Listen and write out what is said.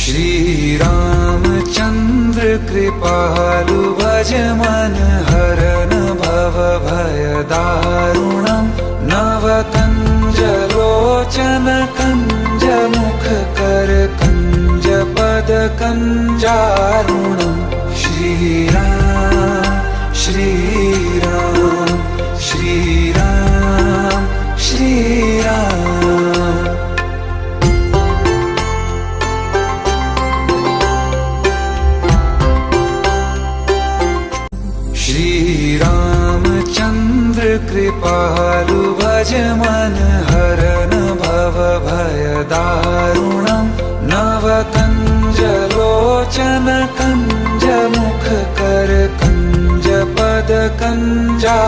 श्रीरामचन्द्र कृपालु भज मन हरन भव भय दारुणम् नवकञ्ज लोचन कञ्ज मुख कर कञ्ज पद कञ्जारुणम् श्रीराम श्रीराम श्रीराम श्रीराम। श्रीरामचन्द्र कृपालु भज मन हरन भव भय दारुणम् नवकञ्ज लोचन कञ्ज मुख कर कञ्ज पद कञ्जा